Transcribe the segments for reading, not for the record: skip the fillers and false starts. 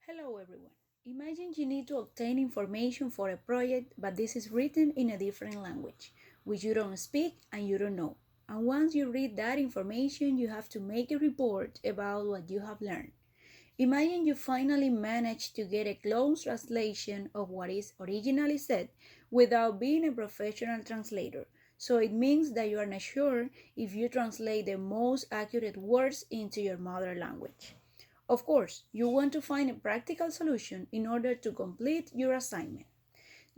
Hello everyone. Imagine you need to obtain information for a project, but this is written in a different language, which you don't speak and you don't know. And once you read that information, you have to make a report about what you have learned. Imagine you finally managed to get a close translation of what is originally said without being a professional translator. So it means that you are not sure if you translate the most accurate words into your mother language. Of course, you want to find a practical solution in order to complete your assignment.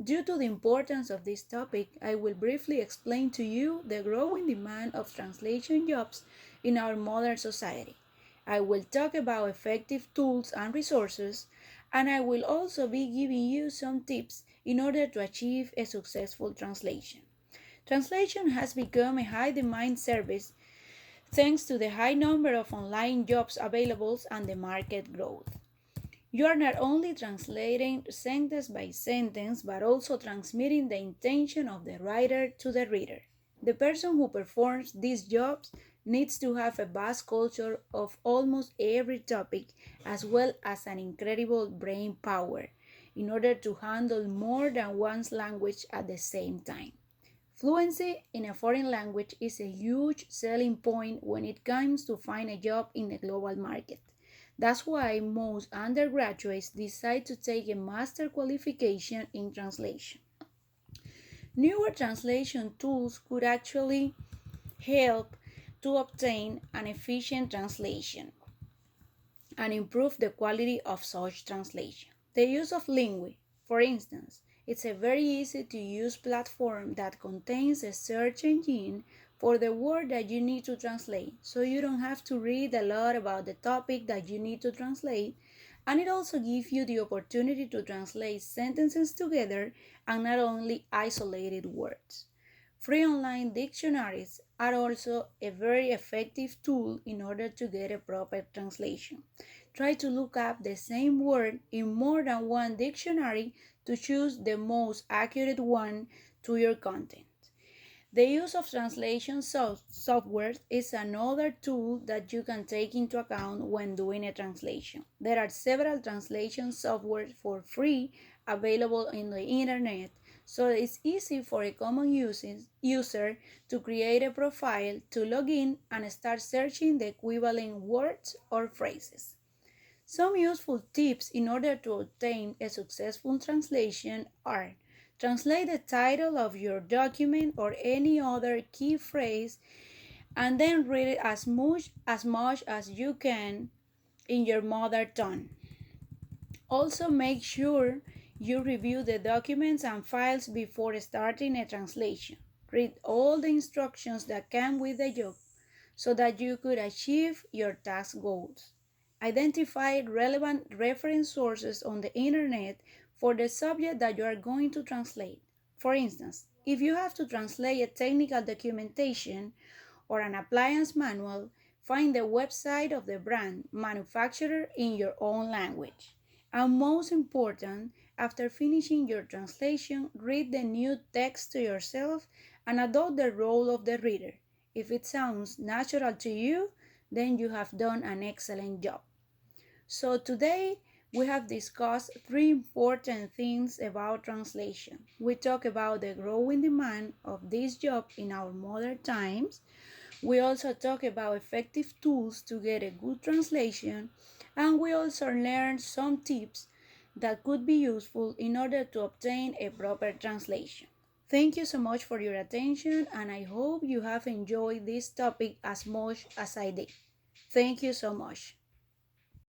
Due to the importance of this topic, I will briefly explain to you the growing demand of translation jobs in our modern society. I will talk about effective tools and resources, and I will also be giving you some tips in order to achieve a successful translation. Translation has become a high demand service thanks to the high number of online jobs available and the market growth. You are not only translating sentence by sentence, but also transmitting the intention of the writer to the reader. The person who performs these jobs needs to have a vast culture of almost every topic, as well as an incredible brain power in order to handle more than one's language at the same time. Fluency in a foreign language is a huge selling point when it comes to find a job in the global market. That's why most undergraduates decide to take a master qualification in translation. Newer translation tools could actually help to obtain an efficient translation and improve the quality of such translation. The use of Lingui, for instance, it's a very easy to use platform that contains a search engine for the word that you need to translate, so you don't have to read a lot about the topic that you need to translate, and it also gives you the opportunity to translate sentences together and not only isolated words. Free online dictionaries are also a very effective tool in order to get a proper translation. Try to look up the same word in more than one dictionary to choose the most accurate one to your content. The use of translation software is another tool that you can take into account when doing a translation. There are several translation software for free available in the internet, so it's easy for a common user to create a profile, to log in, and start searching the equivalent words or phrases. Some useful tips in order to obtain a successful translation are: translate the title of your document or any other key phrase and then read it as much as you can in your mother tongue. Also, make sure you review the documents and files before starting a translation. Read all the instructions that come with the job so that you could achieve your task goals. Identify relevant reference sources on the internet for the subject that you are going to translate. For instance, if you have to translate a technical documentation or an appliance manual, find the website of the brand manufacturer in your own language. And most important, after finishing your translation, read the new text to yourself and adopt the role of the reader. If it sounds natural to you, then you have done an excellent job. So today we have discussed three important things about translation. We talk about the growing demand of this job in our modern times. We also talk about effective tools to get a good translation, and we also learned some tips that could be useful in order to obtain a proper translation. Thank you so much for your attention, and I hope you have enjoyed this topic as much as I did. Thank you so much.